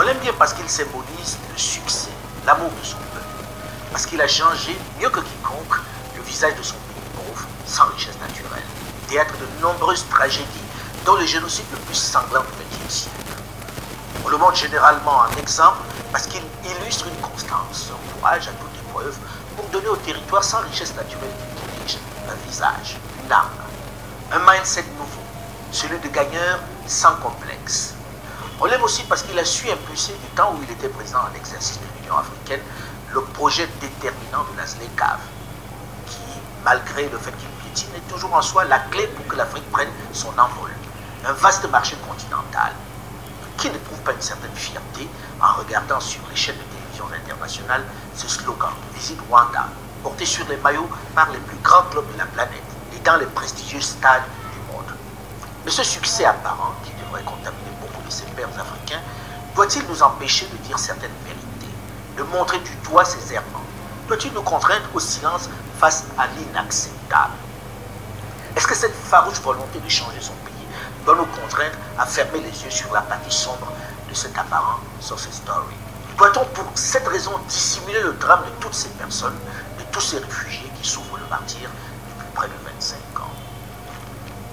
l'aime bien parce qu'il symbolise le succès, l'amour de son peuple, parce qu'il a changé mieux que quiconque le visage de son pays pauvre, sans richesse naturelle, théâtre de nombreuses tragédies, dont le génocide le plus sanglant du XXe siècle. On le montre généralement en exemple parce qu'il illustre une constance, un courage à toute épreuve pour donner au territoire sans richesse naturelle qui dirige un visage, une âme, un mindset nouveau, celui de gagneur sans complexe. On l'aime aussi parce qu'il a su impulser du temps où il était président en exercice de l'Union africaine le projet déterminant de la ZLECAf, qui, malgré le fait qu'il piétine, est toujours en soi la clé pour que l'Afrique prenne son envol. Un vaste marché continental. Qui n'éprouve pas une certaine fierté en regardant sur les chaînes de télévision internationales ce slogan « Visite Rwanda », porté sur les maillots par les plus grands clubs de la planète et dans les prestigieux stades du monde. Mais ce succès apparent, qui devrait contaminer beaucoup de ses pairs africains, doit-il nous empêcher de dire certaines vérités, de montrer du doigt ses errements? Doit-il nous contraindre au silence face à l'inacceptable? Est-ce que cette farouche volonté de changer son pays doit nous contraindre à fermer les yeux sur la partie sombre de cet apparent success story? Doit-on pour cette raison dissimuler le drame de toutes ces personnes, de tous ces réfugiés qui souffrent le martyre depuis près de 25 ans?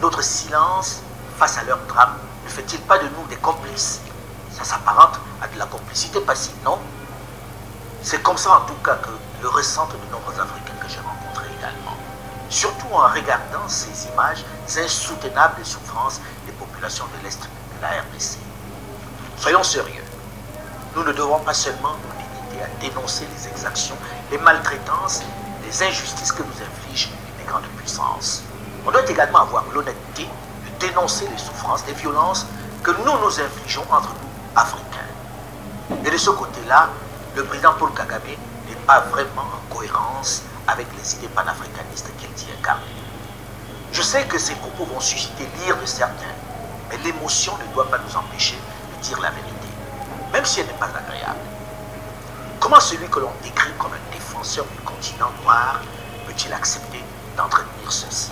Notre silence face à leur drame ne fait-il pas de nous des complices? Ça s'apparente à de la complicité passive, non? C'est comme ça en tout cas que le ressentent de nombreux Africains que j'ai rencontrés également. Surtout en regardant ces images insoutenables de souffrance des populations de l'Est de la RDC. Soyons sérieux. Nous ne devons pas seulement nous limiter à dénoncer les exactions, les maltraitances, les injustices que nous infligent les grandes puissances. On doit également avoir l'honnêteté de dénoncer les souffrances, les violences que nous infligeons entre nous, Africains. Et de ce côté-là, le président Paul Kagame n'est pas vraiment en cohérence avec les idées panafricanistes qu'il dit incarner. Je sais que ces propos vont susciter l'ire de certains, mais l'émotion ne doit pas nous empêcher de dire la vérité, même si elle n'est pas agréable. Comment celui que l'on décrit comme un défenseur du continent noir peut-il accepter d'entretenir ceci?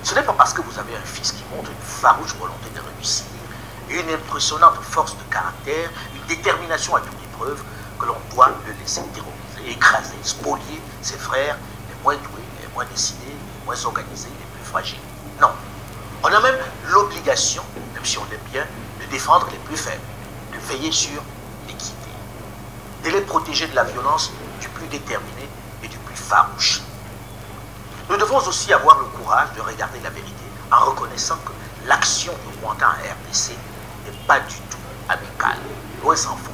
Ce n'est pas parce que vous avez un fils qui montre une farouche volonté de réussir, une impressionnante force de caractère, une détermination à toute épreuve, que l'on doit le laisser terroriser, écraser, spolier ses frères les moins doués, les moins décidés, les moins organisés, les plus fragiles. Non. On a même l'obligation, même si on l'aime bien, de défendre les plus faibles, de veiller sur l'équité, de les protéger de la violence du plus déterminé et du plus farouche. Nous devons aussi avoir le courage de regarder la vérité en reconnaissant que l'action du Rwanda en RDC n'est pas du tout amicale, loin s'en faut.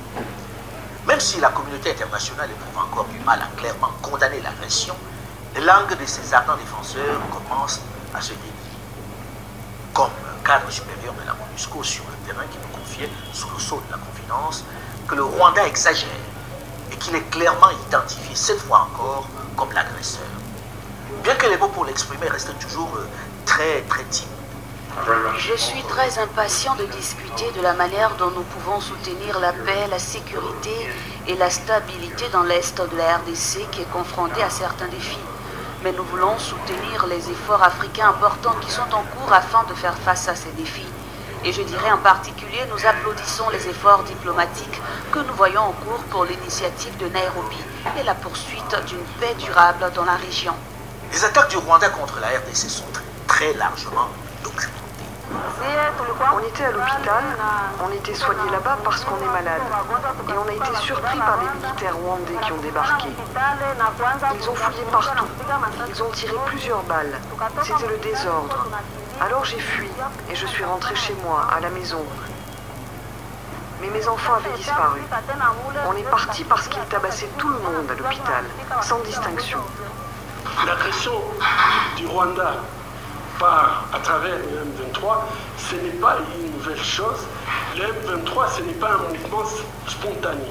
Même si la communauté internationale éprouve encore du mal à clairement condamner l'agression, les langues de ces ardents défenseurs commencent à se délier. Comme un cadre supérieur de la MONUSCO sur le terrain qui nous confiait, sous le sceau de la confidence, que le Rwanda exagère et qu'il est clairement identifié cette fois encore comme l'agresseur. Bien que les mots pour l'exprimer restent toujours très timides. Je suis très impatient de discuter de la manière dont nous pouvons soutenir la paix, la sécurité et la stabilité dans l'Est de la RDC qui est confronté à certains défis. Mais nous voulons soutenir les efforts africains importants qui sont en cours afin de faire face à ces défis. Et je dirais en particulier, nous applaudissons les efforts diplomatiques que nous voyons en cours pour l'initiative de Nairobi et la poursuite d'une paix durable dans la région. Les attaques du Rwanda contre la RDC sont très largement documentées. On était à l'hôpital, on était soigné là-bas parce qu'on est malade. Et on a été surpris par les militaires rwandais qui ont débarqué. Ils ont fouillé partout, ils ont tiré plusieurs balles. C'était le désordre. Alors j'ai fui et je suis rentré chez moi, à la maison. Mais mes enfants avaient disparu. On est parti parce qu'ils tabassaient tout le monde à l'hôpital, sans distinction. L'agression du Rwanda à travers le M23, ce n'est pas une nouvelle chose. Le M23, ce n'est pas un mouvement spontané.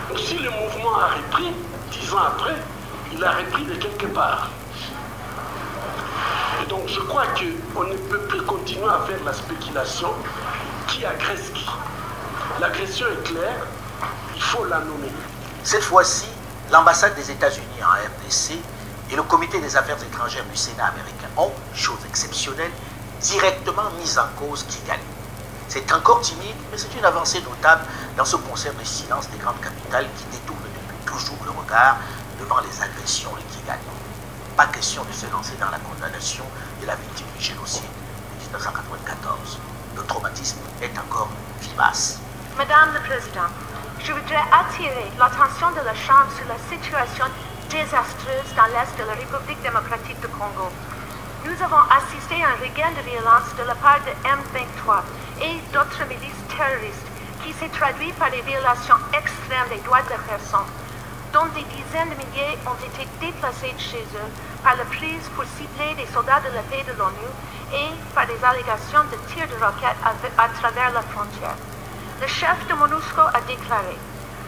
Donc, si le mouvement a repris, 10 ans après, il a repris de quelque part. Et donc je crois qu'on ne peut plus continuer à faire la spéculation qui agresse qui. L'agression est claire, il faut la nommer. Cette fois-ci, l'ambassade des États-Unis en RDC et le comité des affaires étrangères du Sénat américain ont, chose exceptionnelle, directement mis en cause Kigali. C'est encore timide, mais c'est une avancée notable dans ce concert de silence des grandes capitales qui détournent depuis toujours le regard devant les agressions et qui gagnent. Pas question de se lancer dans la condamnation de la victime du génocide de 1994. Le traumatisme est encore vivace. Madame la Présidente, je voudrais attirer l'attention de la Chambre sur la situation désastreuse dans l'Est de la République démocratique du Congo. Nous avons assisté à un regain de violence de la part de M23 et d'autres milices terroristes qui s'est traduit par des violations extrêmes des droits de la personne, dont des dizaines de milliers ont été déplacés de chez eux par la prise pour cibler des soldats de la paix de l'ONU et par des allégations de tirs de roquettes à travers la frontière. Le chef de MONUSCO a déclaré: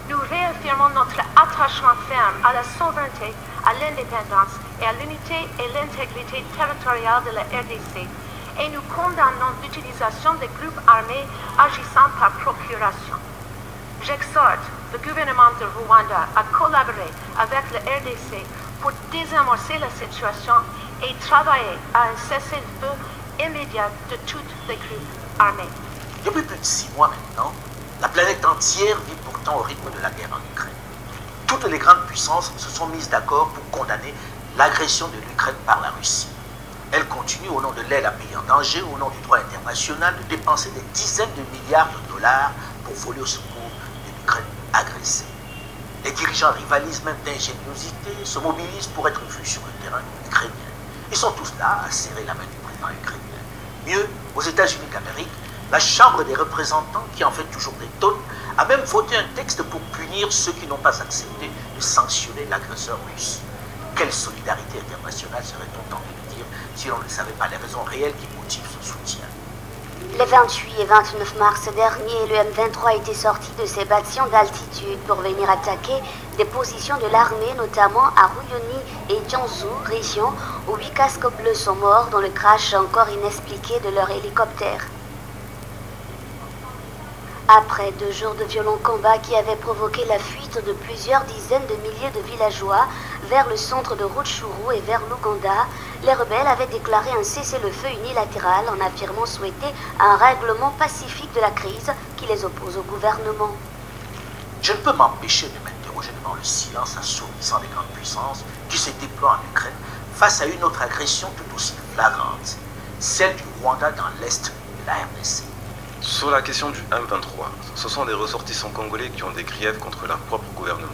nous réaffirmons notre attachement ferme à la souveraineté, à l'indépendance et à l'unité et l'intégrité territoriale de la RDC, et nous condamnons l'utilisation des groupes armés agissant par procuration. J'exhorte le gouvernement de Rwanda à collaborer avec le RDC pour désamorcer la situation et travailler à un cessez-le-feu immédiat de tous les groupes armés. Depuis plus de 6 mois maintenant, la planète entière vit pourtant au rythme de la guerre en Ukraine. Toutes les grandes puissances se sont mises d'accord pour condamner l'agression de l'Ukraine par la Russie. Elles continuent, au nom de l'aide à pays en danger, au nom du droit international, de dépenser des dizaines de milliards de dollars pour voler au secours de l'Ukraine agressée. Les dirigeants rivalisent même d'ingéniosité, se mobilisent pour être vus sur le terrain ukrainien. Ils sont tous là à serrer la main du président ukrainien. Mieux, aux États-Unis d'Amérique, la Chambre des représentants, qui en fait toujours des tonnes, a même voté un texte pour punir ceux qui n'ont pas accepté de sanctionner l'agresseur russe. Quelle solidarité internationale serait-on tenté de dire si l'on ne savait pas les raisons réelles qui motivent ce soutien? Les 28 et 29 mars dernier, le M23 était sorti de ses bâtiments d'altitude pour venir attaquer des positions de l'armée, notamment à Ruyoni et Tianzhou, région où 8 casques bleus sont morts dans le crash encore inexpliqué de leur hélicoptère. Après 2 jours de violents combats qui avaient provoqué la fuite de plusieurs dizaines de milliers de villageois vers le centre de Rutshuru et vers l'Ouganda, les rebelles avaient déclaré un cessez-le-feu unilatéral en affirmant souhaiter un règlement pacifique de la crise qui les oppose au gouvernement. Je ne peux m'empêcher de m'interroger devant le silence assourdissant des grandes puissances qui se déploient en Ukraine face à une autre agression tout aussi flagrante, celle du Rwanda dans l'est de la RDC. Sur la question du M23, ce sont des ressortissants congolais qui ont des griefs contre leur propre gouvernement.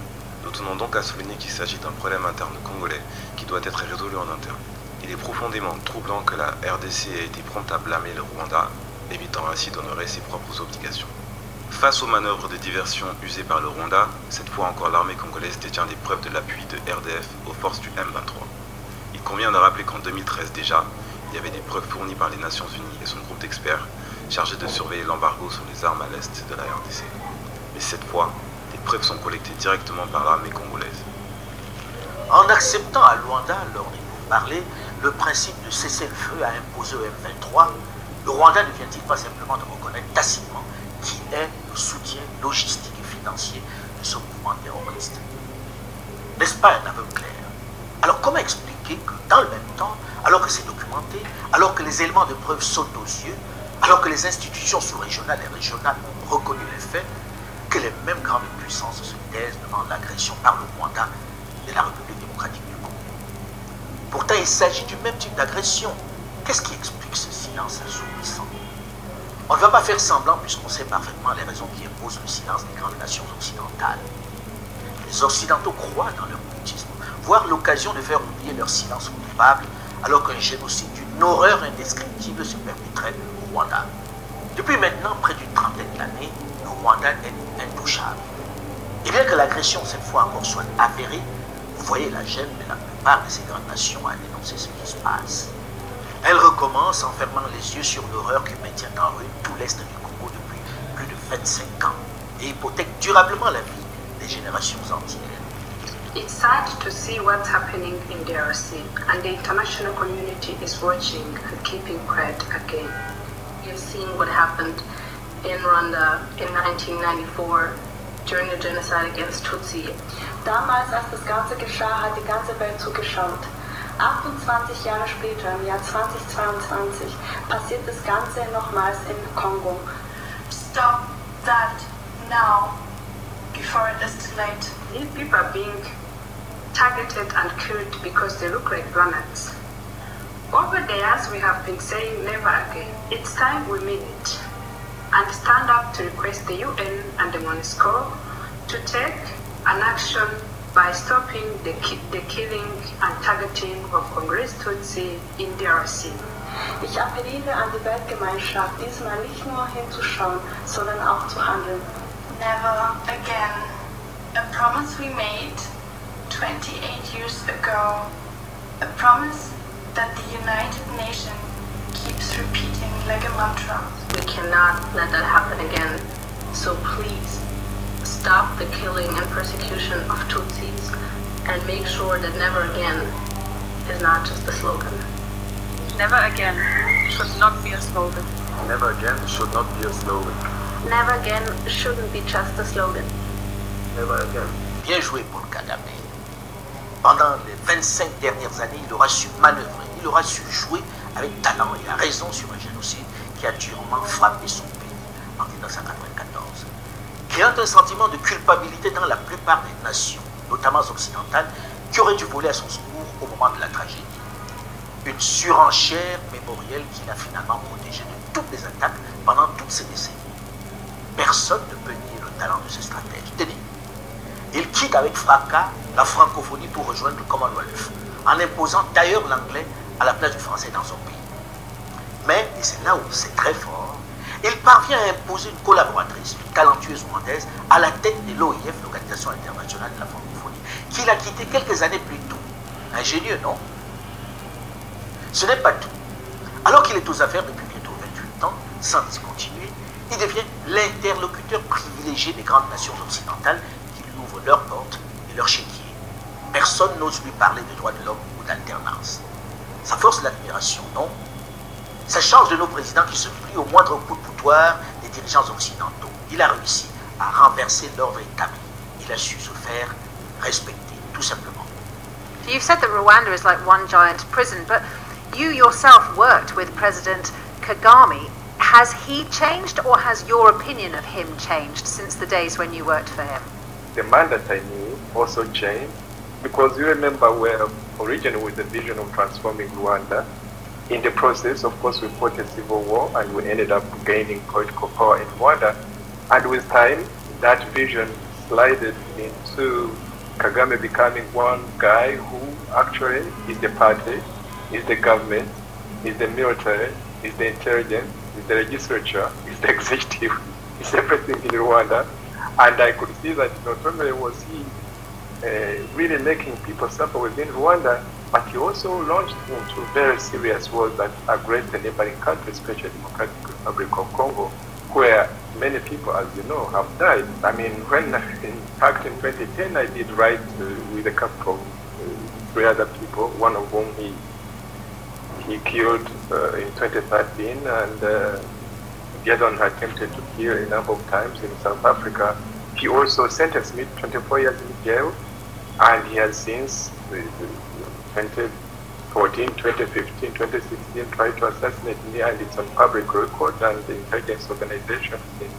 Nous tenons donc à souligner qu'il s'agit d'un problème interne congolais qui doit être résolu en interne. Il est profondément troublant que la RDC ait été prompte à blâmer le Rwanda, évitant ainsi d'honorer ses propres obligations. Face aux manœuvres de diversion usées par le Rwanda, cette fois encore l'armée congolaise détient des preuves de l'appui de RDF aux forces du M23. Il convient de rappeler qu'en 2013 déjà, il y avait des preuves fournies par les Nations Unies et son groupe d'experts chargé de surveiller l'embargo sur les armes à l'est de la RDC. Mais cette fois, des preuves sont collectées directement par l'armée congolaise. En acceptant à Luanda, lors des pourparlers, le principe de cessez-le-feu à imposer au M23, le Rwanda ne vient-il pas simplement de reconnaître tacitement qui est le soutien logistique et financier de ce mouvement terroriste? N'est-ce pas un aveu clair? Alors comment expliquer que dans le même temps, alors que c'est documenté, alors que les éléments de preuve sautent aux yeux, alors que les institutions sous-régionales et régionales ont reconnu les faits, que les mêmes grandes puissances se taisent devant l'agression par le Rwanda de la République démocratique du Congo? Pourtant, il s'agit du même type d'agression. Qu'est-ce qui explique ce silence assourdissant? On ne va pas faire semblant puisqu'on sait parfaitement les raisons qui imposent le silence des grandes nations occidentales. Les Occidentaux croient dans leur mutisme, voire l'occasion de faire oublier leur silence coupable alors qu'un génocide d'une horreur indescriptible se perpétrait au Rwanda. Depuis maintenant près d'une trentaine d'années, le Rwanda est intouchable. Et bien que l'agression cette fois encore soit avérée, vous voyez la gêne de la plupart de ces grandes nations à dénoncer ce qui se passe. Elle recommence en fermant les yeux sur l'horreur qui maintient en ruine tout l'Est du Congo depuis plus de 25 ans et hypothèque durablement la vie des générations entières. It's sad to see what's happening in DRC, and the international community is watching and keeping quiet again. You've seen what happened in Rwanda in 1994 during the genocide against Tutsi. Damals, als das Ganze geschah, hat die ganze Welt zugeschaut. 28 Jahre später, im Jahr 2022, passiert das Ganze nochmals in Kongo. stop that now before it is too late. These people are being targeted and killed because they look like planets. Over the years, we have been saying never again. It's time we mean it and stand up to request the UN and the MONUSCO to take an action by stopping the killing and targeting of Congolese Tutsi in DRC. Ich appelliere an die Weltgemeinschaft, diesmal nicht nur hinzuschauen, sondern auch zu handeln. Never again. A promise we made 28 years ago. A promise that the United Nations keeps repeating like a mantra. We cannot let that happen again. So please, stop the killing and persecution of Tutsis and make sure that never again is not just a slogan. Never again should not be a slogan. Never again should not be a slogan. Never again shouldn't be just a slogan. Never again. Bien joué pour le Kagame. Pendant les 25 dernières années, il aura su manœuvrer, il aura su jouer avec talent et à raison sur un génocide qui a durement frappé son pays en 1994. Créant un sentiment de culpabilité dans la plupart des nations, notamment occidentales, qui auraient dû voler à son secours au moment de la tragédie. Une surenchère mémorielle qui l'a finalement protégé de toutes les attaques pendant toutes ces décennies. Personne ne peut nier le talent de ce stratège. Tenez, il quitte avec fracas la francophonie pour rejoindre le Commonwealth, en imposant d'ailleurs l'anglais à la place du français dans son pays. Mais, et c'est là où c'est très fort, il parvient à imposer une collaboratrice, une talentueuse rwandaise, à la tête de l'OIF, l'Organisation internationale de la francophonie, qu'il a quitté quelques années plus tôt. Ingénieux, non? Ce n'est pas tout. Alors qu'il est aux affaires depuis bientôt 28 ans, sans discontinuer, il devient l'interlocuteur privilégié des grandes nations occidentales qui lui ouvrent leurs portes et leurs chéquiers. Personne n'ose lui parler de droits de l'homme ou d'alternance. Ça force l'admiration, non? Ça change de nos présidents qui se plient au moindre coup de poutoire des dirigeants occidentaux. Il a réussi à renverser l'ordre établi. Il a su se faire respecter, tout simplement. You've said that Rwanda is like one giant prison, but you yourself worked with President Kagame. Has he changed, or has your opinion of him changed since the days when you worked for him? The man that I knew also changed, because you remember we're originally with the vision of transforming Rwanda. In the process, of course, we fought a civil war and we ended up gaining political power in Rwanda. And with time, that vision slided into Kagame becoming one guy who actually is the party, is the government, is the military, is the intelligence, is the legislature, is the executive, is everything in Rwanda. And I could see that not only was he really making people suffer within Rwanda, but he also launched into very serious wars that aggressed the neighboring countries, especially the Democratic Republic of Congo, where many people, as you know, have died. I mean, when, in fact, in 2010, I did write with a couple of 3 other people, one of whom he killed in 2013, and the other one attempted to kill a number of times in South Africa. He also sentenced me to 24 years in jail, and he has since 2014, 2015, 2016 tried to assassinate me, and it's on public record, and the intelligence organizations in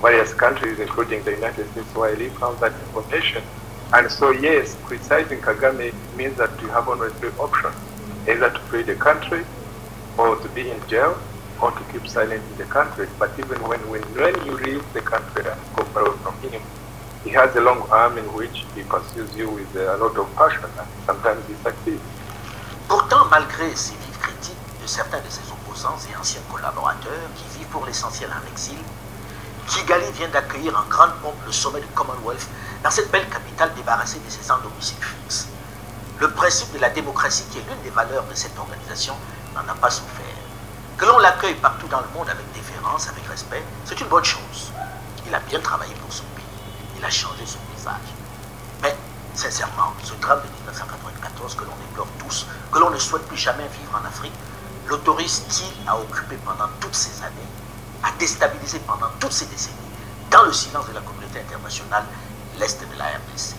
various countries, including the United States, where I live, found that information. And so, yes, criticizing Kagame means that you have only 3 options: either to flee the country, or to be in jail, or to keep silent in the country. But even when you leave the country and go far away from him, he has a long arm in which he pursues you with a lot of passion, and sometimes he succeeds. Pourtant, malgré ces vives critiques de certains de ses opposants et anciens collaborateurs qui vivent pour l'essentiel en exil, Kigali vient d'accueillir en grande pompe le sommet du Commonwealth dans cette belle capitale débarrassée de ses sans-domicile fixe. Le principe de la démocratie, qui est l'une des valeurs de cette organisation, n'en a pas souffert. Que l'on l'accueille partout dans le monde avec déférence, avec respect, c'est une bonne chose. Il a bien travaillé pour son pays. Il a changé son visage. Mais, sincèrement, ce drame de 1994 que l'on déplore tous, que l'on ne souhaite plus jamais vivre en Afrique, l'autorise-t-il à occuper pendant toutes ces années, à déstabiliser pendant toutes ces décennies, dans le silence de la communauté internationale, l'Est de la RDC?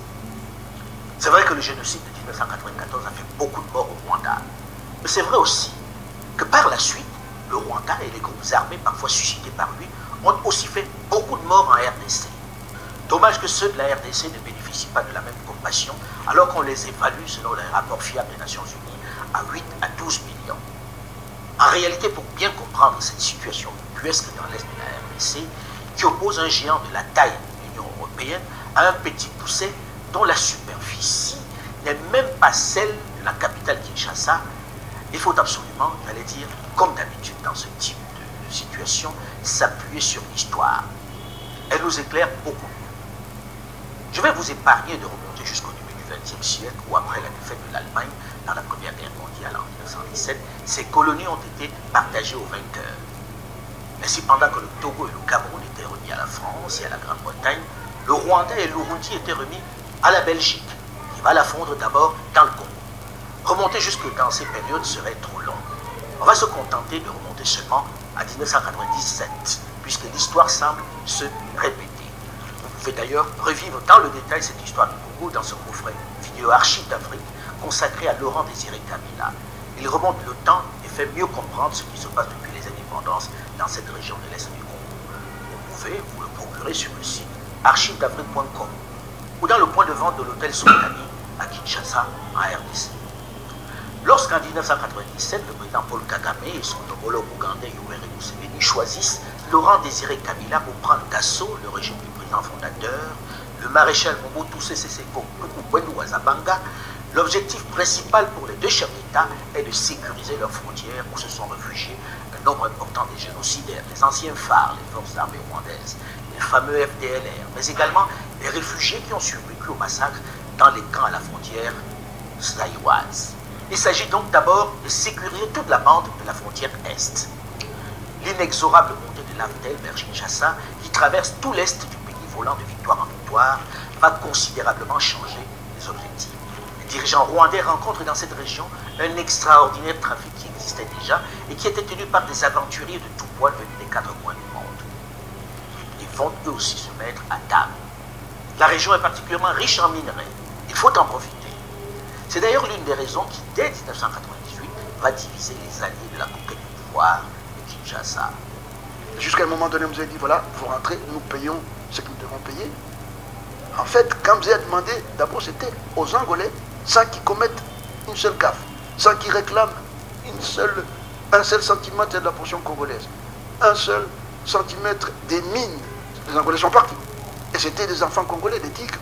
C'est vrai que le génocide de 1994 a fait beaucoup de morts au Rwanda. Mais c'est vrai aussi que par la suite, le Rwanda et les groupes armés parfois suscités par lui ont aussi fait beaucoup de morts en RDC. Dommage que ceux de la RDC ne bénéficient pas de la même compassion, alors qu'on les évalue selon les rapports fiables des Nations Unies à 8 à 12 millions. En réalité, pour bien comprendre cette situation ubuesque dans l'Est de la RDC, qui oppose un géant de la taille de l'Union européenne à un petit poucet dont la superficie n'est même pas celle de la capitale Kinshasa, il faut absolument, j'allais dire, comme d'habitude dans ce type de situation, s'appuyer sur l'histoire. Elle nous éclaire beaucoup mieux. Je vais vous épargner de remonter jusqu'au début du XXe siècle où, après la défaite de l'Allemagne dans la Première Guerre mondiale en 1917, ces colonies ont été partagées aux vainqueurs. Ainsi, pendant que le Togo et le Cameroun étaient remis à la France et à la Grande-Bretagne, le Rwanda et l'Urundi étaient remis à la Belgique, qui va la fondre d'abord dans le Congo. Remonter jusque dans ces périodes serait trop long. On va se contenter de remonter seulement à 1997, puisque l'histoire semble se répéter. Vous pouvez d'ailleurs revivre dans le détail cette histoire du Congo dans ce coffret vidéo Archives d'Afrique consacré à Laurent Désiré Kabila. Il remonte le temps et fait mieux comprendre ce qui se passe depuis les indépendances dans cette région de l'Est du Congo. Vous pouvez vous le procurer sur le site archivesdafrique.com ou dans le point de vente de l'hôtel Sontani à Kinshasa, en RDC. Lorsqu'en 1997, le président Paul Kagame et son homologue ougandais Yoweri Museveni choisissent Laurent Désiré Kabila pour prendre d'assaut le régime du président fondateur, le maréchal Mobutu Sese Seko Kuku Wazabanga, l'objectif principal pour les deux chefs d'État est de sécuriser leurs frontières où se sont réfugiés un nombre important des génocidaires, les anciens phares, les forces armées rwandaises, les fameux FDLR, mais également les réfugiés qui ont survécu au massacre dans les camps à la frontière zaïroise. Il s'agit donc d'abord de sécuriser toute la bande de la frontière Est. L'inexorable montée de l'Aftel vers Kinshasa, qui traverse tout l'Est du pays volant de victoire en victoire, va considérablement changer les objectifs. Les dirigeants rwandais rencontrent dans cette région un extraordinaire trafic qui existait déjà et qui était tenu par des aventuriers de tout poil venus des quatre coins du monde. Ils vont eux aussi se mettre à table. La région est particulièrement riche en minerais. Il faut en profiter. C'est d'ailleurs l'une des raisons qui, dès 1998, va diviser les alliés de la conquête du pouvoir de Kinshasa. Jusqu'à un moment donné, vous avez dit, voilà, vous rentrez, nous payons ce que nous devons payer. En fait, quand vous avez demandé, d'abord c'était aux Angolais, sans qu'ils commettent une seule gaffe, sans qu'ils réclament un seul centimètre de la portion congolaise, un seul centimètre des mines. Les Angolais sont partis. Et c'était des enfants congolais, des tigres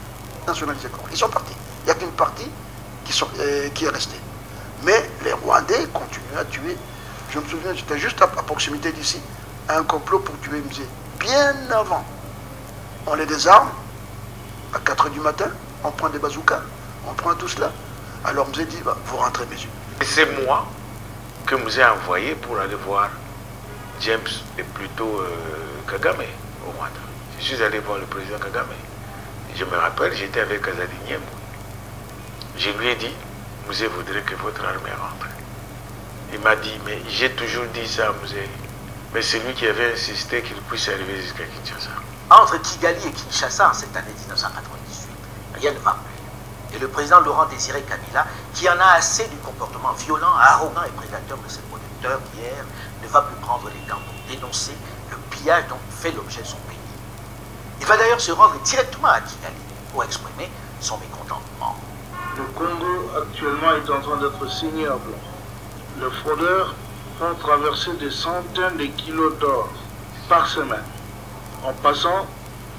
nationalisés congolais. Ils sont partis. Il n'y a qu'une partie qui est restée. Mais les Rwandais continuent à tuer. Je me souviens, j'étais juste à proximité d'ici, un complot pour tuer Mzee. Bien avant. On les désarme, à 4 h du matin, on prend des bazookas, on prend tout cela. Alors Mzee dit, bah, vous rentrez, messieurs. C'est moi que Mzee a envoyé pour aller voir James et plutôt Kagame au Rwanda. Je suis allé voir le président Kagame. Je me rappelle, j'étais avec Kazadi Nyembo. Je lui ai dit, Mzee voudrait que votre armée rentre. Il m'a dit, mais j'ai toujours dit ça à Mzee. Mais c'est lui qui avait insisté qu'il puisse arriver jusqu'à Kinshasa. Entre Kigali et Kinshasa en cette année 1998, rien ne va plus. Et le président Laurent Désiré Kabila, qui en a assez du comportement violent, arrogant et prédateur de ses producteurs d'hier, ne va plus prendre les gants pour dénoncer le pillage dont fait l'objet de son pays. Il va d'ailleurs se rendre directement à Kigali pour exprimer son mécontentement. Le Congo actuellement est en train d'être signable. Les fraudeurs font traverser des centaines de kilos d'or par semaine, en passant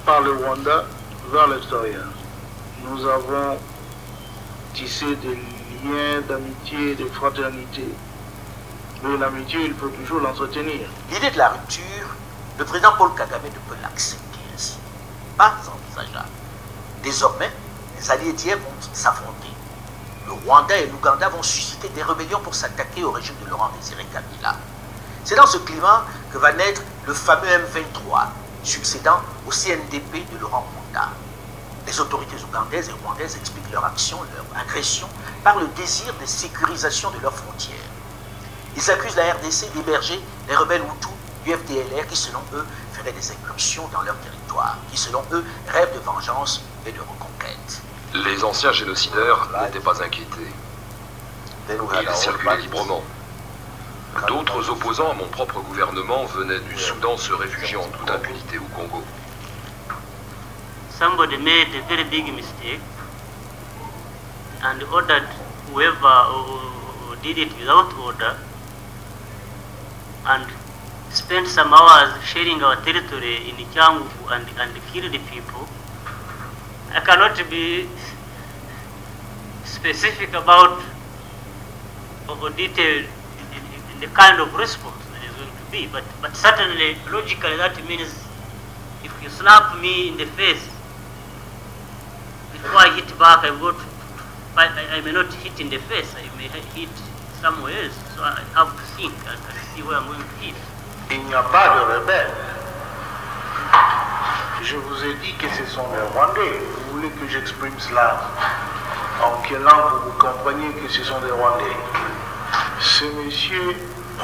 par le Rwanda vers l'extérieur. Nous avons tissé des liens d'amitié et de fraternité. Mais l'amitié, il faut toujours l'entretenir. L'idée de la rupture, le président Paul Kagame ne peut l'accepter ainsi. Pas envisageable. Désormais, les alliés d'hier vont s'affronter. Le Rwanda et l'Ouganda vont susciter des rébellions pour s'attaquer au régime de Laurent Désiré Kabila. C'est dans ce climat que va naître le fameux M23, succédant au CNDP de Laurent Nkunda. Les autorités ougandaises et rwandaises expliquent leur action, leur agression, par le désir de sécurisation de leurs frontières. Ils accusent la RDC d'héberger les rebelles Hutus du FDLR qui, selon eux, feraient des incursions dans leur territoire, qui, selon eux, rêvent de vengeance et de reconquête. Les anciens génocidaires n'étaient pas inquiétés. Ils circulaient librement. D'autres opposants à mon propre gouvernement venaient du Soudan se réfugier en toute impunité au Congo. Somebody made a very big mistake and ordered whoever did it without order and spent some hours sharing our territory in Changu and killed the people. I cannot be specific about or detailed in the kind of response that is going to be, but certainly logically that means if you slap me in the face, before I hit back, I may not hit in the face, I may hit somewhere else, so I have to think and see where I'm going to hit. Il n'y a pas de rebelles. Je vous ai dit que ce sont les Rwandais. Vous voulez que j'exprime cela en quelle langue pour vous compreniez que ce sont des Rwandais? Ces messieurs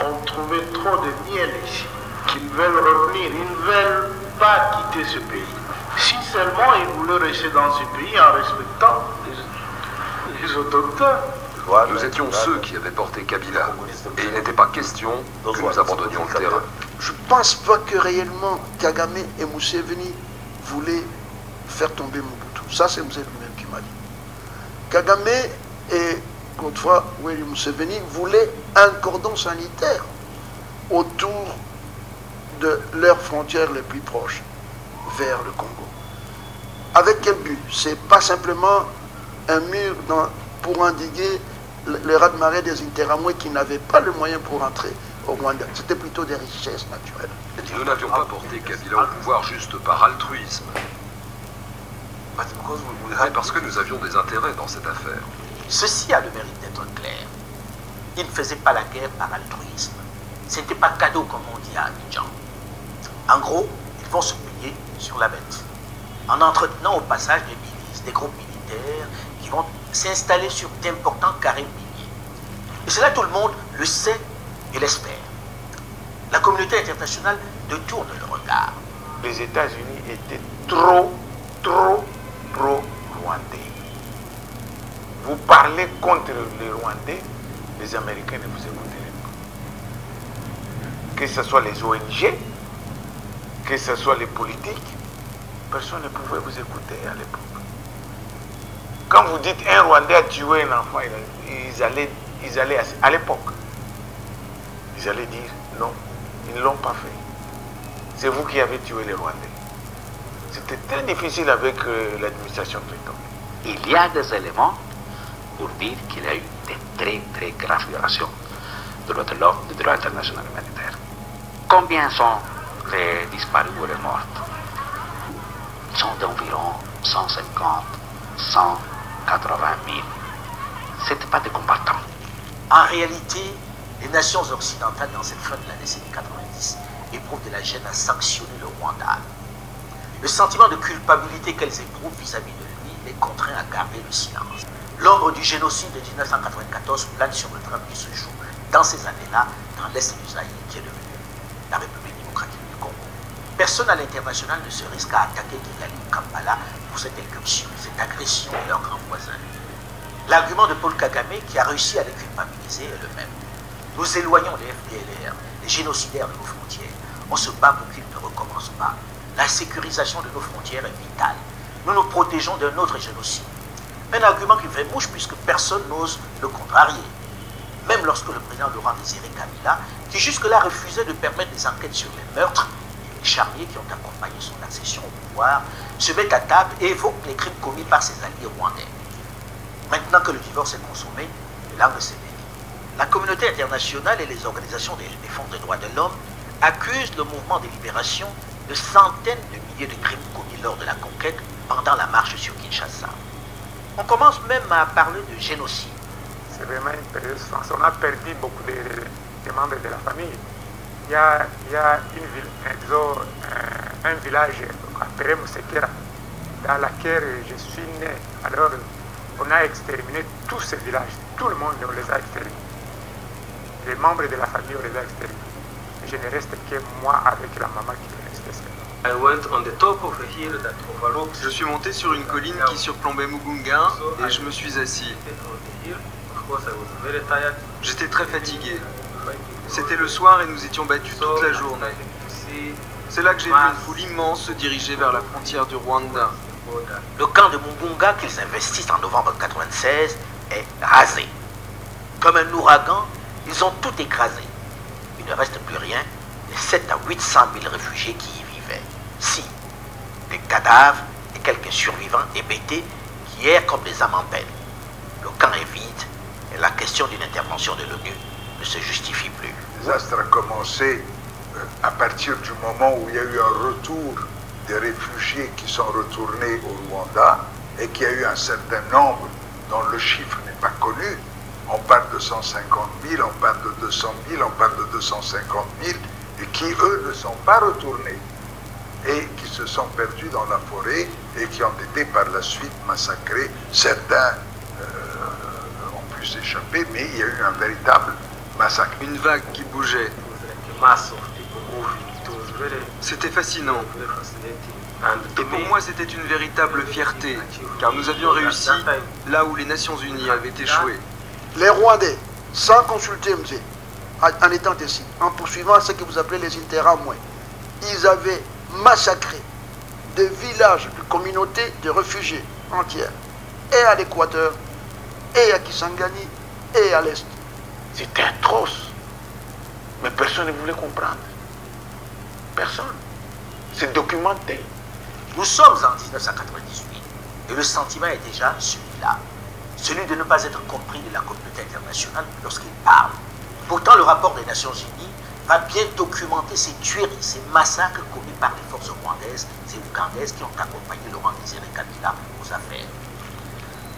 ont trouvé trop de miel ici, qu'ils veulent revenir, ils ne veulent pas quitter ce pays. Si seulement ils voulaient rester dans ce pays en respectant les autochtones. Nous étions ceux qui avaient porté Kabila, et il n'était pas question que nous abandonnions le terrain. Je ne pense pas que réellement Kagame et Museveni voulaient faire tomber Mobutu. Ça, c'est Museveni lui-même qui m'a dit. Kagame et Godefroy Museveni voulaient un cordon sanitaire autour de leurs frontières les plus proches vers le Congo. Avec quel but? C'est pas simplement un mur pour endiguer les raz-de-marée des Interamwe qui n'avaient pas le moyen pour entrer au Rwanda. C'était plutôt des richesses naturelles. Nous n'avions pas porté Kabila au pouvoir juste par altruisme, mais parce que nous avions des intérêts dans cette affaire. Ceci a le mérite d'être clair. Ils ne faisaient pas la guerre par altruisme. Ce n'était pas cadeau comme on dit à Abidjan. En gros, ils vont se payer sur la bête, en entretenant au passage des milices, des groupes militaires qui vont s'installer sur d'importants carrés miniers. Et cela, tout le monde le sait et l'espère. La communauté internationale détourne le regard. Les États-Unis étaient trop pro-rwandais. Vous parlez contre les Rwandais, les Américains ne vous écouteraient pas. Que ce soit les ONG, que ce soit les politiques, personne ne pouvait vous écouter à l'époque. Quand vous dites un Rwandais a tué un enfant, ils allaient à l'époque, ils allaient dire non, ils ne l'ont pas fait. C'est vous qui avez tué les Rwandais. C'était très difficile avec l'administration Clinton. Il y a des éléments pour dire qu'il y a eu de très graves violations de droits de l'homme, du droit international humanitaire. Combien sont les disparus ou les morts? Ils sont d'environ 150, 180 000. Ce n'étaient pas des combattants. En réalité, les nations occidentales, dans cette fin de la décennie 90, éprouvent de la gêne à sanctionner le Rwanda. Le sentiment de culpabilité qu'elles éprouvent vis-à-vis de lui les contraint à garder le silence. L'ombre du génocide de 1994 plane sur le drame qui se joue dans ces années-là dans l'Est du Zaïre, qui est devenu la République démocratique du Congo. Personne à l'international ne se risque à attaquer Kigali ou Kampala pour cette incursion, cette agression de leurs grands voisins. L'argument de Paul Kagame, qui a réussi à les culpabiliser, est le même. Nous éloignons les FDLR, les génocidaires de nos frontières. On se bat pour qu'ils ne recommencent pas. La sécurisation de nos frontières est vitale. Nous nous protégeons d'un autre génocide. Un argument qui fait mouche puisque personne n'ose le contrarier. Même lorsque le président Laurent Désiré Kabila, qui jusque-là refusait de permettre des enquêtes sur les meurtres et les charniers qui ont accompagné son accession au pouvoir, se met à table et évoque les crimes commis par ses alliés rwandais. Maintenant que le divorce est consommé, les langues s'éveillent. La communauté internationale et les organisations de défense des droits de l'homme accusent le mouvement de libération de centaines de milliers de crimes commis lors de la conquête pendant la marche sur Kinshasa. On commence même à parler de génocide. C'est vraiment une période France. On a perdu beaucoup de membres de la famille. Il y a une ville, un village appelé Musekera, dans lequel je suis né. Alors, on a exterminé tous ces villages. Tout le monde, on les a exterminés. Les membres de la famille, on les a exterminés. Je ne reste que moi avec la maman qui est restée seule. Je suis monté sur une colline qui surplombait Mugunga et je me suis assis. J'étais très fatigué. C'était le soir et nous étions battus toute la journée. C'est là que j'ai vu une foule immense se diriger vers la frontière du Rwanda. Le camp de Mugunga qu'ils investissent en novembre 1996 est rasé. Comme un ouragan, ils ont tout écrasé. Il ne reste plus rien des 7 à 800 000 réfugiés qui y vivaient. Si, des cadavres et quelques survivants hébétés qui errent comme des âmes en peine. Le camp est vide et la question d'une intervention de l'ONU ne se justifie plus. Le désastre a commencé à partir du moment où il y a eu un retour des réfugiés qui sont retournés au Rwanda et qu'il y a eu un certain nombre dont le chiffre n'est pas connu. On parle de 150 000, on parle de 200 000, on parle de 250 000 et qui, eux, ne sont pas retournés et qui se sont perdus dans la forêt et qui ont été par la suite massacrés. Certains ont pu s'échapper, mais il y a eu un véritable massacre. Une vague qui bougeait. C'était fascinant. Et pour moi, c'était une véritable fierté, car nous avions réussi là où les Nations Unies avaient échoué. Les Rwandais, sans consulter, monsieur, en étant ici, en poursuivant ce que vous appelez les interamoués, ils avaient massacré des villages, de communautés de réfugiés entières, et à l'Équateur, et à Kisangani, et à l'Est. C'était atroce. Mais personne ne voulait comprendre. Personne. C'est documenté. Nous sommes en 1998 et le sentiment est déjà celui-là. Celui de ne pas être compris de la communauté internationale lorsqu'il parle. Pourtant, le rapport des Nations Unies va bien documenter ces tueries, ces massacres commis par les forces rwandaises et ougandaises qui ont accompagné Laurent Désiré Kabila aux affaires.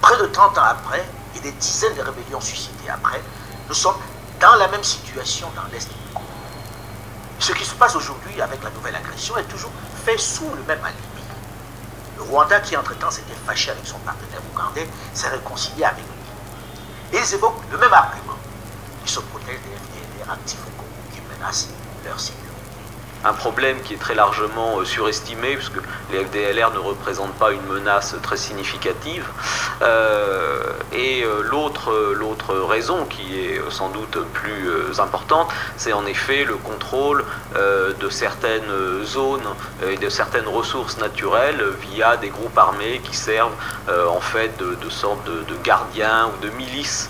Près de 30 ans après, et des dizaines de rébellions suscitées après, nous sommes dans la même situation dans l'Est du Congo. Ce qui se passe aujourd'hui avec la nouvelle agression est toujours fait sous le même alibi. Le Rwanda, qui entre-temps s'était fâché avec son partenaire ougandais, s'est réconcilié avec lui. Et ils évoquent le même argument. Ils se protègent des FDLR actifs au Congo qui menacent leur sécurité. Un problème qui est très largement surestimé, puisque les FDLR ne représentent pas une menace très significative. L'autre raison qui est sans doute plus importante, c'est en effet le contrôle de certaines zones et de certaines ressources naturelles via des groupes armés qui servent en fait de sorte de gardiens ou de milices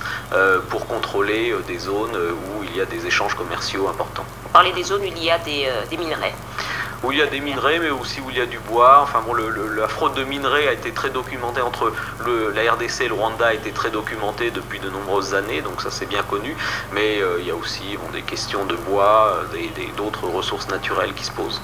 pour contrôler des zones où il y a des échanges commerciaux importants. Parler des zones où il y a des minerais. Où il y a des minerais, mais aussi où il y a du bois. Enfin bon, la fraude de minerais a été très documentée entre la RDC et le Rwanda, a été très documentée depuis de nombreuses années, donc ça c'est bien connu. Mais il y a aussi des questions de bois, d'autres ressources naturelles qui se posent.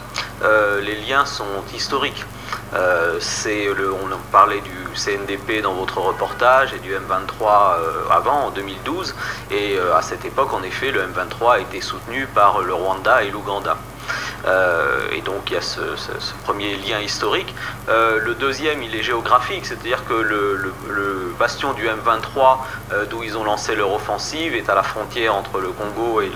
Les liens sont historiques. On parlait du CNDP dans votre reportage et du M23 avant, en 2012. Et à cette époque, en effet, le M23 a été soutenu par le Rwanda et l'Ouganda. Et donc il y a ce premier lien historique. Le deuxième, il est géographique, c'est-à-dire que le bastion du M23, d'où ils ont lancé leur offensive, est à la frontière entre le Congo et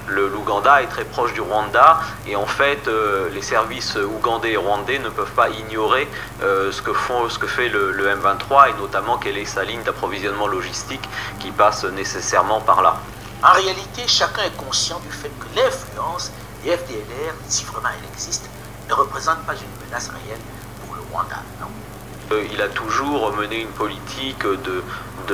l'Ouganda, est très proche du Rwanda. Et en fait, les services ougandais et rwandais ne peuvent pas ignorer ce que fait le M23, et notamment quelle est sa ligne d'approvisionnement logistique qui passe nécessairement par là. En réalité, chacun est conscient du fait que l'influence des FDLR, si vraiment elle existe, ne représente pas une menace réelle pour le Rwanda, non. Il a toujours mené une politique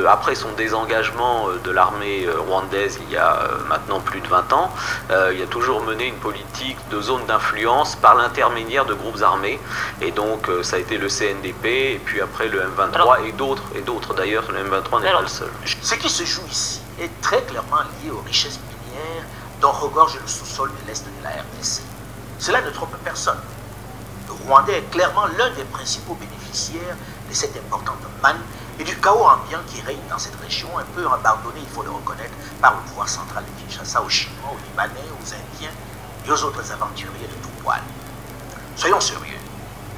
après son désengagement de l'armée rwandaise il y a maintenant plus de 20 ans, il a toujours mené une politique de zone d'influence par l'intermédiaire de groupes armés. Et donc ça a été le CNDP, et puis après le M23 et d'autres d'ailleurs, le M23 n'est pas le seul. Ce qui se joue ici est très clairement lié aux richesses minières dont regorge le sous-sol de l'Est de la RDC. Cela ne trompe personne. Le Rwanda est clairement l'un des principaux bénéficiaires de cette importante manne et du chaos ambiant qui règne dans cette région, un peu abandonnée, il faut le reconnaître, par le pouvoir central de Kinshasa, aux Chinois, aux Libanais, aux Indiens et aux autres aventuriers de tout poil. Soyons sérieux.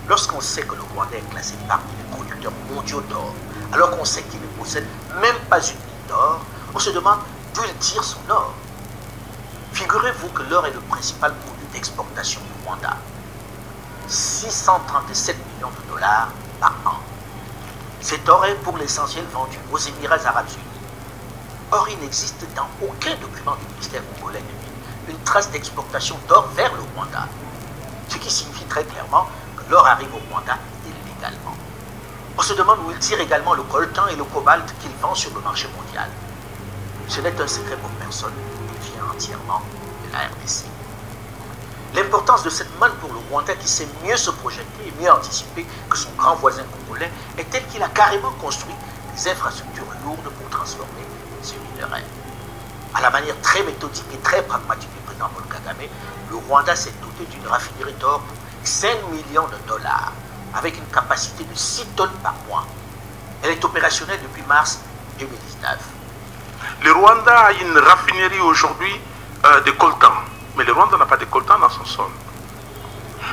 Lorsqu'on sait que le Rwanda est classé parmi les producteurs mondiaux d'or, alors qu'on sait qu'il ne possède même pas une mine d'or, on se demande d'où il tire son or. Figurez-vous que l'or est le principal produit d'exportation du Rwanda. 637 millions de dollars par an. Cet or est pour l'essentiel vendu aux Émirats Arabes Unis. Or, il n'existe dans aucun document du ministère congolais de mines une trace d'exportation d'or vers le Rwanda. Ce qui signifie très clairement que l'or arrive au Rwanda illégalement. On se demande où il tire également le coltan et le cobalt qu'il vend sur le marché mondial. Ce n'est un secret pour personne, il vient entièrement de la RDC. L'importance de cette manne pour le Rwanda qui sait mieux se projeter et mieux anticiper que son grand voisin congolais est telle qu'il a carrément construit des infrastructures lourdes pour transformer ces minerais. À la manière très méthodique et très pragmatique du président Paul Kagame, le Rwanda s'est doté d'une raffinerie d'or pour 5 millions de dollars, avec une capacité de 6 tonnes par mois. Elle est opérationnelle depuis mars 2019. Le Rwanda a une raffinerie aujourd'hui de coltan, mais le Rwanda n'a pas de coltan dans son sol.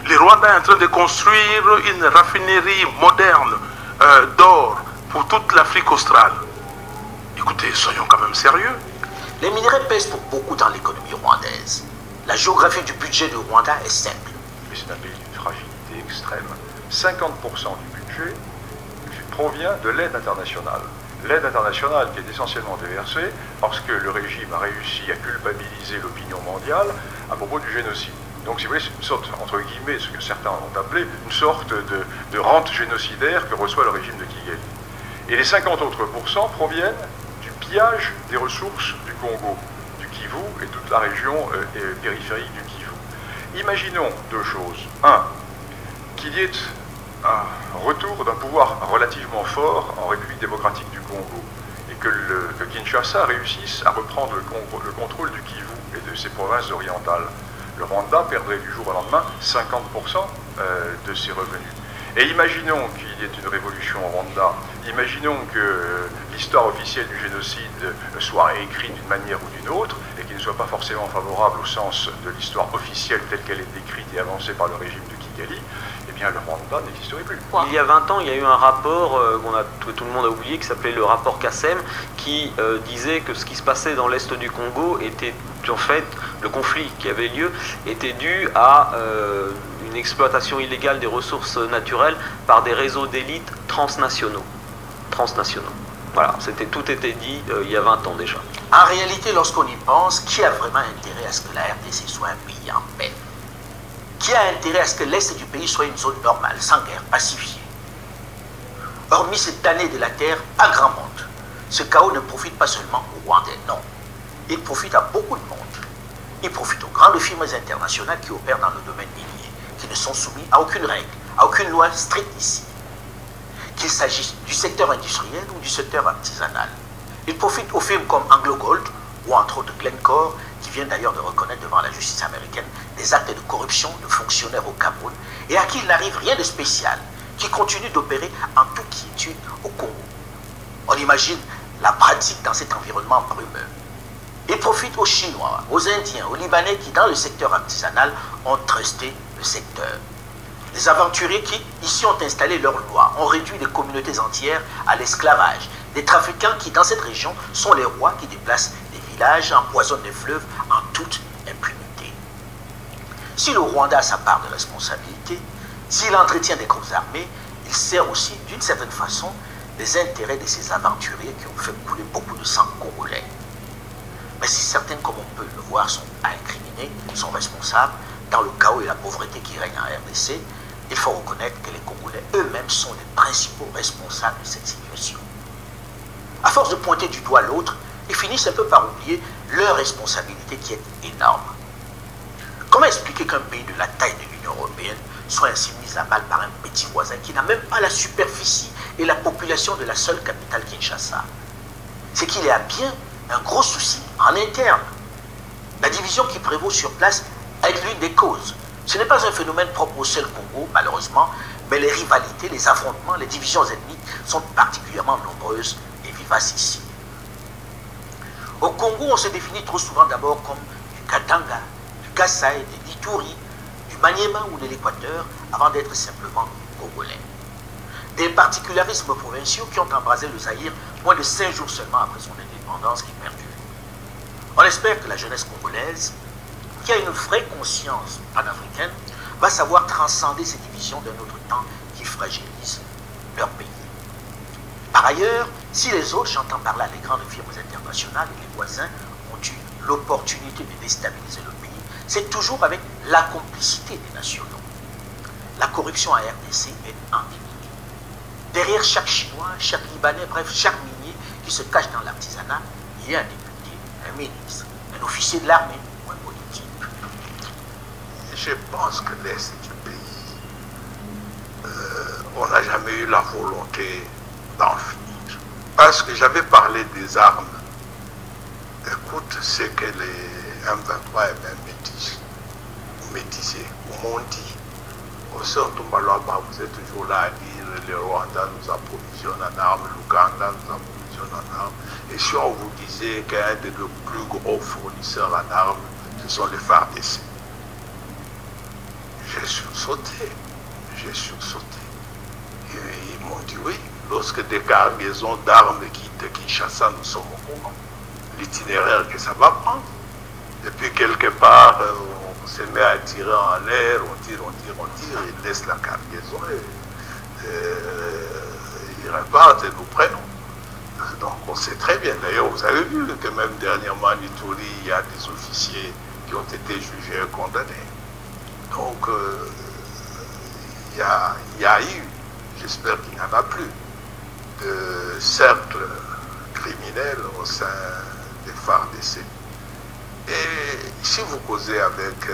Le Rwanda est en train de construire une raffinerie moderne d'or pour toute l'Afrique australe. Écoutez, soyons quand même sérieux. Les minerais pèsent pour beaucoup dans l'économie rwandaise. La géographie du budget du Rwanda est simple. Mais c'est un pays d'une fragilité extrême. 50% du budget provient de l'aide internationale. L'aide internationale qui est essentiellement déversée parce que le régime a réussi à culpabiliser l'opinion mondiale à propos du génocide. Donc, si vous voulez, c'est une sorte, entre guillemets, ce que certains ont appelé, une sorte de rente génocidaire que reçoit le régime de Kigali. Et les 50 autres pourcents proviennent du pillage des ressources du Congo, du Kivu et toute la région périphérique du Kivu. Imaginons deux choses. Un, qu'il y ait un retour d'un pouvoir relativement fort en République démocratique du Congo et que Kinshasa réussisse à reprendre le contrôle du Kivu et de ses provinces orientales. Le Rwanda perdrait du jour au lendemain 50% de ses revenus. Et imaginons qu'il y ait une révolution au Rwanda, imaginons que l'histoire officielle du génocide soit écrite d'une manière ou d'une autre, et qu'il ne soit pas forcément favorable au sens de l'histoire officielle telle qu'elle est décrite et avancée par le régime de Kigali, eh bien le Rwanda n'existerait plus. Il y a 20 ans, il y a eu un rapport que tout le monde a oublié, qui s'appelait le rapport Kassem, qui disait que ce qui se passait dans l'est du Congo était, en fait, le conflit qui avait lieu, était dû à une exploitation illégale des ressources naturelles par des réseaux d'élite transnationaux. Voilà, tout était dit il y a 20 ans déjà. En réalité, lorsqu'on y pense, qui a vraiment intérêt à ce que la RDC soit un pays en paix? Qui a intérêt à ce que l'Est du pays soit une zone normale, sans guerre, pacifiée? Hormis cette année de la terre, pas grand monde. Ce chaos ne profite pas seulement aux Rwandais, non. Il profite à beaucoup de monde. Il profite aux grandes firmes internationales qui opèrent dans le domaine minier, qui ne sont soumis à aucune règle, à aucune loi stricte ici. Qu'il s'agisse du secteur industriel ou du secteur artisanal. Il profite aux firmes comme Anglo Gold ou entre autres Glencore, qui vient d'ailleurs de reconnaître devant la justice américaine des actes de corruption de fonctionnaires au Cameroun et à qui il n'arrive rien de spécial, qui continue d'opérer en toute quiétude au Congo. On imagine la pratique dans cet environnement brumeux. Il profite aux Chinois, aux Indiens, aux Libanais qui, dans le secteur artisanal, ont trusté le secteur. Des aventuriers qui, ici, ont installé leurs lois, ont réduit des communautés entières à l'esclavage. Des trafiquants qui, dans cette région, sont les rois qui déplacent des villages, empoisonnent des fleuves en toute impunité. Si le Rwanda a sa part de responsabilité, s'il entretient des groupes armés, il sert aussi, d'une certaine façon, les intérêts de ces aventuriers qui ont fait couler beaucoup de sang congolais. Mais si certains, comme on peut le voir, sont incriminés, sont responsables, dans le chaos et la pauvreté qui règnent en RDC, il faut reconnaître que les Congolais eux-mêmes sont les principaux responsables de cette situation. À force de pointer du doigt l'autre, ils finissent un peu par oublier leur responsabilité qui est énorme. Comment expliquer qu'un pays de la taille de l'Union européenne soit ainsi mis à mal par un petit voisin qui n'a même pas la superficie et la population de la seule capitale Kinshasa? C'est qu'il y a bien un gros souci en interne. La division qui prévaut sur place est l'une des causes. Ce n'est pas un phénomène propre au seul Congo, malheureusement, mais les rivalités, les affrontements, les divisions ethniques sont particulièrement nombreuses et vivaces ici. Au Congo, on se définit trop souvent d'abord comme du Katanga, du Kasaï, de l'Ituri, du Maniema ou de l'Équateur, avant d'être simplement congolais. Des particularismes provinciaux qui ont embrasé le Zaïre moins de 5 jours seulement après son indépendance qui perdure. On espère que la jeunesse congolaise, qui a une vraie conscience panafricaine, va savoir transcender ces divisions d'un autre temps qui fragilisent leur pays. Par ailleurs, si les autres, j'entends par là les grandes firmes internationales et les voisins, ont eu l'opportunité de déstabiliser le pays, c'est toujours avec la complicité des nationaux. La corruption à RDC est endémique. Derrière chaque Chinois, chaque Libanais, bref, chaque minier qui se cache dans l'artisanat, il y a un député, un ministre, un officier de l'armée ou un politique. Je pense que l'Est du pays, on n'a jamais eu la volonté d'en finir. Parce que j'avais parlé des armes. Écoute, c'est que les M23 et même métissés, m'ont dit, au sein de Malaba, vous êtes toujours là à dire le Rwanda nous approvisionne en armes, l'Ouganda nous approvisionne en armes. Et si on vous disait qu'un des plus gros fournisseurs en armes, ce sont les FARDC. J'ai sursauté. Et ils m'ont dit oui, lorsque des cargaisons d'armes quittent Kinshasa, nous sommes au courant. L'itinéraire que ça va prendre. Et puis quelque part, on se met à tirer en l'air, on tire, ils laissent la cargaison et ils repartent et nous prenons. Donc on sait très bien. D'ailleurs, vous avez vu que même dernièrement en Ituri, il y a des officiers qui ont été jugés et condamnés. Donc il y a eu, j'espère qu'il n'y en a plus, de cercles criminels au sein des FARDC. Et si vous causez avec,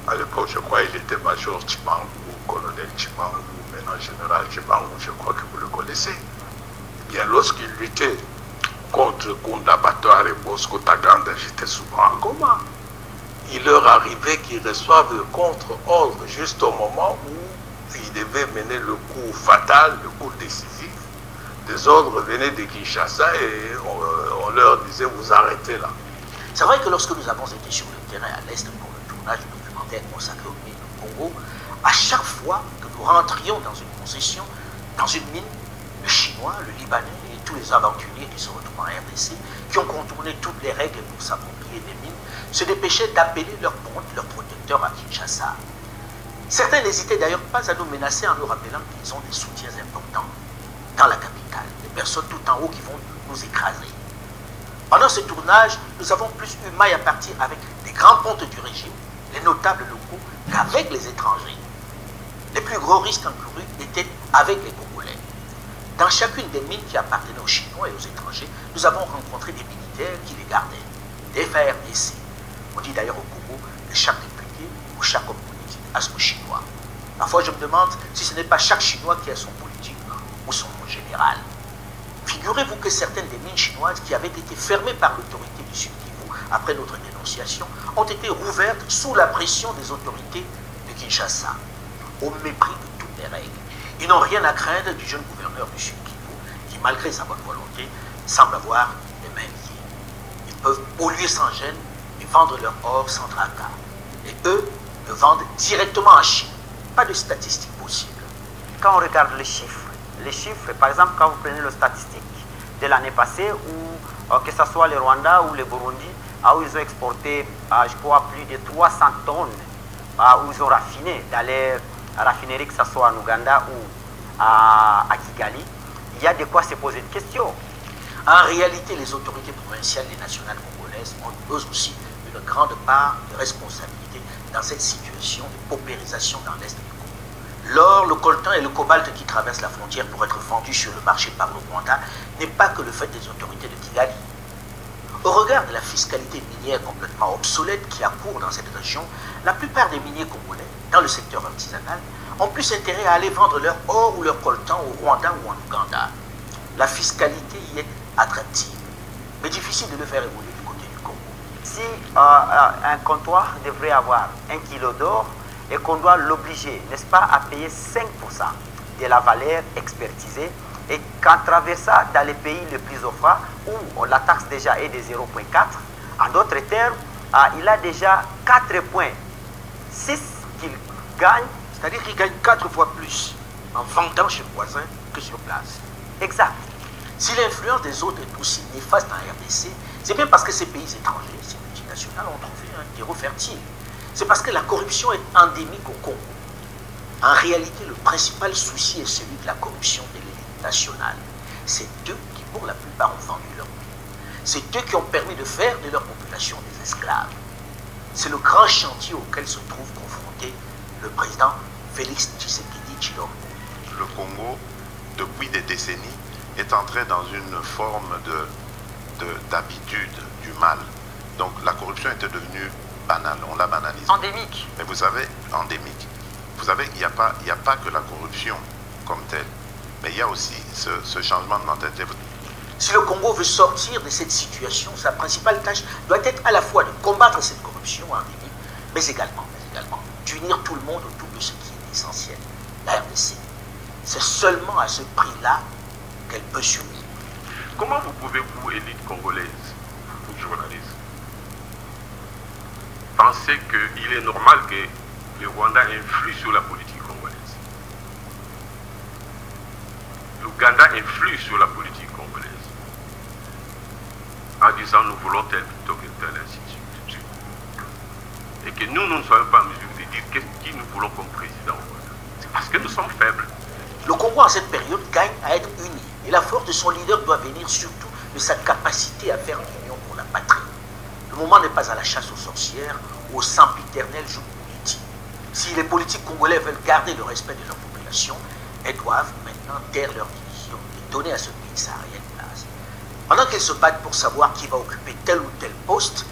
à l'époque, je crois il était major Chimangu, colonel Chimangu, maintenant général Chimangu, je crois que vous le connaissez. Eh bien, lorsqu'il luttait contre Kunda Batoire et Bosco Taganda, j'étais souvent en coma. Il leur arrivait qu'ils reçoivent le contre-ordre juste au moment où ils devaient mener le coup fatal, le coup décisif. Des ordres venaient de Kinshasa et on leur disait vous arrêtez là. C'est vrai que lorsque nous avons été sur le terrain à l'Est pour le tournage du documentaire consacré au mines du Congo, à chaque fois que nous rentrions dans une concession, dans une mine, le Chinois, le Libanais et tous les aventuriers qui se retrouvent en RDC, qui ont contourné toutes les règles pour s'approprier des mines, se dépêchaient d'appeler leurs pontes, leurs protecteurs à Kinshasa. Certains n'hésitaient d'ailleurs pas à nous menacer en nous rappelant qu'ils ont des soutiens importants dans la capitale, des personnes tout en haut qui vont nous écraser. Pendant ce tournage, nous avons plus eu maille à partir avec les grands pontes du régime, les notables locaux, qu'avec les étrangers. Les plus gros risques encourus étaient avec les Congolais. Dans chacune des mines qui appartenaient aux Chinois et aux étrangers, nous avons rencontré des militaires qui les gardaient, des FARDC. On dit d'ailleurs au Congo que chaque député ou chaque homme politique a son Chinois. Parfois, je me demande si ce n'est pas chaque Chinois qui a son politique ou son général. Figurez-vous que certaines des mines chinoises qui avaient été fermées par l'autorité du Sud Kivu après notre dénonciation ont été rouvertes sous la pression des autorités de Kinshasa, au mépris de toutes les règles. Ils n'ont rien à craindre du jeune gouverneur du Sud Kivu qui, malgré sa bonne volonté, semble avoir les mains liées. Ils peuvent polluer sans gêne et vendre leur or sans tracas. Et eux le vendent directement en Chine. Pas de statistiques possibles. Quand on regarde les chiffres, par exemple, quand vous prenez les statistiques de l'année passée, où que ce soit le Rwanda ou le Burundi, où ils ont exporté, je crois, plus de 300 tonnes, où ils ont raffiné dans les raffineries, que ce soit en Ouganda ou à Kigali, il y a de quoi se poser une question. En réalité, les autorités provinciales et nationales congolaises ont eux aussi une grande part de responsabilité dans cette situation de paupérisation dans l'Est du Congo. L'or, le coltan et le cobalt qui traversent la frontière pour être vendus sur le marché par le Rwanda n'est pas que le fait des autorités de Kigali. Au regard de la fiscalité minière complètement obsolète qui accourt dans cette région, la plupart des miniers congolais, dans le secteur artisanal, ont plus intérêt à aller vendre leur or ou leur coltan au Rwanda ou en Ouganda. La fiscalité y est attractive, mais difficile de le faire évoluer du côté du Congo. Si un comptoir devrait avoir 1 kilo d'or, et qu'on doit l'obliger, n'est-ce pas, à payer 5% de la valeur expertisée, et qu'en traversant dans les pays les plus offrants, où la taxe déjà est de 0,4, en d'autres termes, il a déjà 4,6 qu'il gagne. C'est-à-dire qu'il gagne 4 fois plus en vendant chez le voisin que sur place. Exact. Si l'influence des autres est aussi néfaste en RDC, c'est bien parce que ces pays étrangers, ces multinationales, ont trouvé un terreau fertile. C'est parce que la corruption est endémique au Congo. En réalité, le principal souci est celui de la corruption de l'élite nationale. C'est eux qui, pour la plupart, ont vendu leur pays. C'est eux qui ont permis de faire de leur population des esclaves. C'est le grand chantier auquel se trouve confronté le président Félix Tshisekedi Tshilombo. Le Congo, depuis des décennies, est entré dans une forme d'habitude du mal. Donc la corruption était devenue banale, on l'a banalisée. Endémique. Mais vous savez, endémique. Vous savez, il n'y a pas que la corruption comme telle, mais il y a aussi ce changement de mentalité. Si le Congo veut sortir de cette situation, sa principale tâche doit être à la fois de combattre cette corruption endémique, mais également d'unir tout le monde autour de ce qui est essentiel, la RDC. C'est seulement à ce prix-là qu'elle peut survivre. Comment vous pouvez-vous, élite congolaise, vous journalistes, penser qu'il est normal que le Rwanda influe sur la politique congolaise? L'Ouganda influe sur la politique congolaise en disant nous voulons tel plutôt que tel institut. Et que nous ne soyons pas en mesure de dire qui nous voulons comme président. C'est parce que nous sommes faibles. Le Congo en cette période gagne à être uni et la force de son leader doit venir surtout de sa capacité à faire l'union pour la patrie. Le moment n'est pas à la chasse aux sorcières ou au sempiternel jeu politique. Si les politiques congolais veulent garder le respect de leur population, elles doivent maintenant taire leur division et donner à ce pays sa réelle place. Pendant qu'ils se battent pour savoir qui va occuper tel ou tel poste,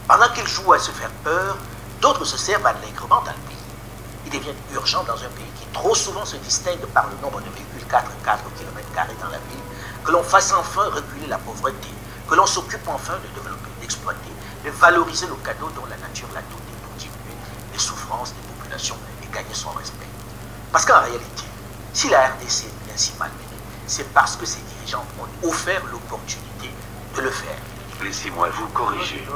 pendant qu'ils jouent à se faire peur, d'autres se servent allègrement dans le pays. Il devient urgent dans un pays qui trop souvent se distingue par le nombre de véhicules 4 km² dans la ville, que l'on fasse enfin reculer la pauvreté, que l'on s'occupe enfin de développer, d'exploiter, de valoriser le cadeau dont la nature l'a doté pour diminuer les souffrances des populations et gagner son respect. Parce qu'en réalité, si la RDC est ainsi malmenée, c'est parce que ses dirigeants ont offert l'opportunité de le faire. Laissez-moi vous corriger.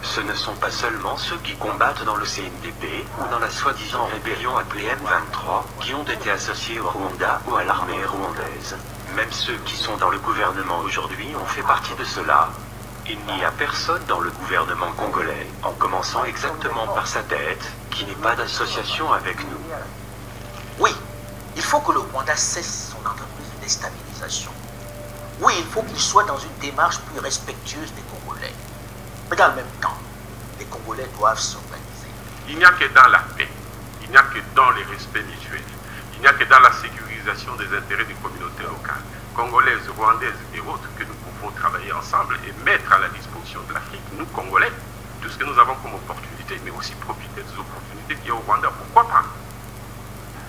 Ce ne sont pas seulement ceux qui combattent dans le CNDP ou dans la soi-disant rébellion appelée M23 qui ont été associés au Rwanda ou à l'armée rwandaise. Même ceux qui sont dans le gouvernement aujourd'hui ont fait partie de cela. Il n'y a personne dans le gouvernement congolais, en commençant exactement par sa tête, qui n'ait pas d'association avec nous. Oui, il faut que le Rwanda cesse son entreprise de déstabilisation. Oui, il faut qu'il soit dans une démarche plus respectueuse des Congolais. Mais dans le même temps, les Congolais doivent s'organiser. Il n'y a que dans la paix, il n'y a que dans les respects mutuels, il n'y a que dans la sécurisation des intérêts des communautés locales, congolaises, rwandaises et autres, que nous pouvons travailler ensemble et mettre à la disposition de l'Afrique, nous Congolais, tout ce que nous avons comme opportunité, mais aussi profiter des opportunités qu'il y a au Rwanda. Pourquoi pas?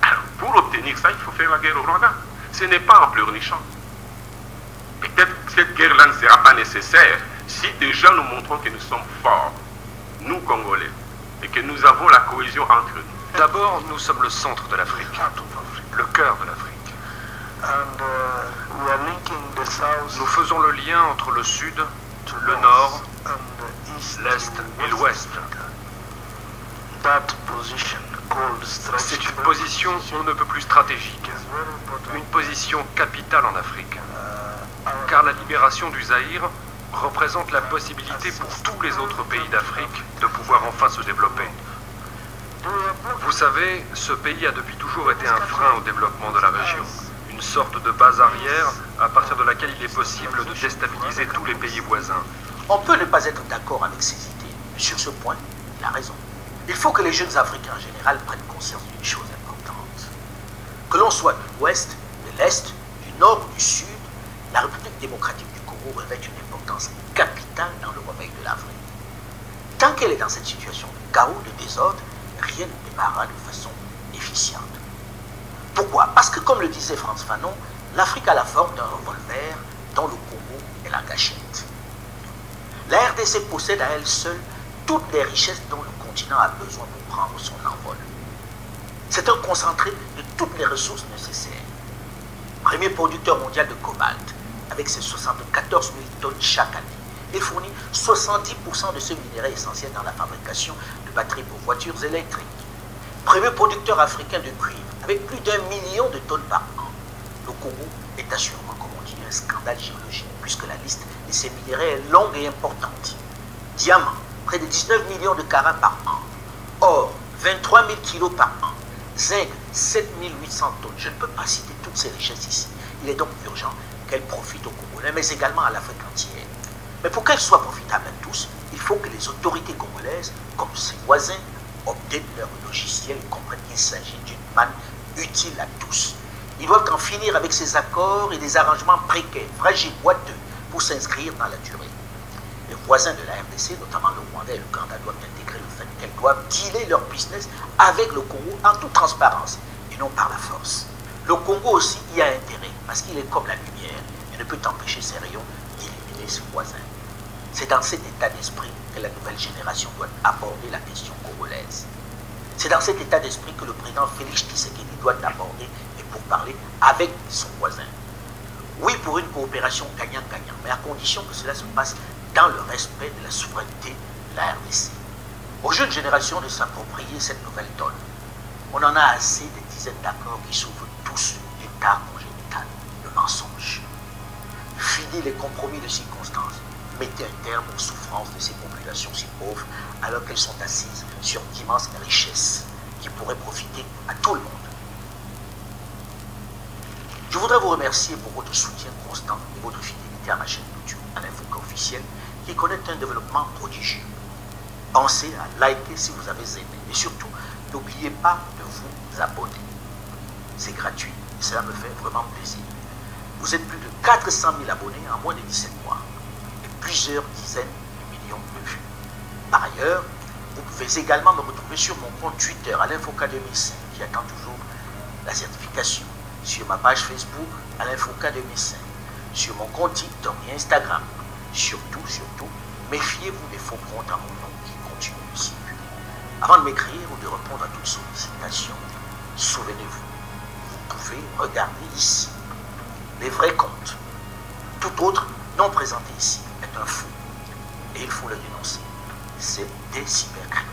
Alors, pour obtenir ça, il faut faire la guerre au Rwanda. Ce n'est pas en pleurnichant. Peut-être que cette guerre-là ne sera pas nécessaire si déjà nous montrons que nous sommes forts, nous Congolais, et que nous avons la cohésion entre nous. D'abord, nous sommes le centre de l'Afrique, le cœur de l'Afrique. Nous faisons le lien entre le sud, le nord, l'est et l'ouest. C'est une position on ne peut plus stratégique, une position capitale en Afrique, car la libération du Zaïre représente la possibilité pour tous les autres pays d'Afrique de pouvoir enfin se développer. Vous savez, ce pays a depuis toujours été un frein au développement de la région, une sorte de base arrière à partir de laquelle il est possible de déstabiliser tous les pays voisins. On peut ne pas être d'accord avec ces idées, mais sur ce point, il a raison. Il faut que les jeunes Africains en général prennent conscience d'une chose importante. Que l'on soit de l'Ouest, de l'Est, du Nord ou du Sud, la République démocratique du Congo revêt une importance capitale dans le remède de l'Afrique. Tant qu'elle est dans cette situation de chaos, de désordre, rien ne démarrera de façon efficiente. Pourquoi? Parce que, comme le disait Frantz Fanon, l'Afrique a la forme d'un revolver dont le Congo est la gâchette. La RDC possède à elle seule toutes les richesses dont le continent a besoin pour prendre son envol. C'est un concentré de toutes les ressources nécessaires. Premier producteur mondial de cobalt, avec ses 74 000 tonnes chaque année, il fournit 70% de ce minerai essentiel dans la fabrication de batteries pour voitures électriques. Premier producteur africain de cuivre, avec plus d'1 million de tonnes par an. Le Congo est assurément, comme on dit, un scandale géologique, puisque la liste de ces minéraux est longue et importante. Diamants, près de 19 millions de carats par an. Or, 23 000 kilos par an. Zinc, 7 800 tonnes. Je ne peux pas citer toutes ces richesses ici. Il est donc urgent qu'elles profitent aux Congolais, mais également à l'Afrique entière. Mais pour qu'elles soient profitables à tous, Il faut que les autorités congolaises, comme ses voisins, obtiennent leur logiciel et comprennent qu'il s'agit d'une manne utile à tous. Ils doivent en finir avec ces accords et des arrangements précaires, fragiles, boiteux, pour s'inscrire dans la durée. Les voisins de la RDC, notamment le Rwanda et le Canada, doivent intégrer le fait qu'elles doivent dealer leur business avec le Congo en toute transparence et non par la force. Le Congo aussi y a intérêt parce qu'il est comme la lumière et ne peut empêcher ses rayons d'éliminer ses voisins. C'est dans cet état d'esprit que la nouvelle génération doit aborder la question congolaise. C'est dans cet état d'esprit que le président Félix Tshisekedi doit aborder et pour parler avec son voisin. Oui, pour une coopération gagnant-gagnant, mais à condition que cela se passe dans le respect de la souveraineté de la RDC. Aux jeunes générations de s'approprier cette nouvelle donne. On en a assez des dizaines d'accords qui s'ouvrent tous l'état congénital, le mensonge. Fini les compromis de circonstances. Mettez un terme aux souffrances de ces populations si pauvres alors qu'elles sont assises sur d'immenses richesses qui pourraient profiter à tout le monde. Je voudrais vous remercier pour votre soutien constant et votre fidélité à ma chaîne YouTube, à l'Infoca officielle, qui connaît un développement prodigieux. Pensez à liker si vous avez aimé et surtout, n'oubliez pas de vous abonner. C'est gratuit et cela me fait vraiment plaisir. Vous êtes plus de 400 000 abonnés en moins de 17 mois et plusieurs dizaines de millions de vues. Par ailleurs, vous pouvez également me retrouver sur mon compte Twitter à l'Infoca 2005 qui attend toujours la certification, sur ma page Facebook à l'Infoca 2005, sur mon compte TikTok et Instagram. Surtout, méfiez-vous des faux comptes à mon nom qui continuent de circuler. Avant de m'écrire ou de répondre à toute sollicitation, souvenez-vous, vous pouvez regarder ici les vrais comptes. Tout autre non présenté ici est un faux et il faut le dénoncer. C'est des cybercriminels.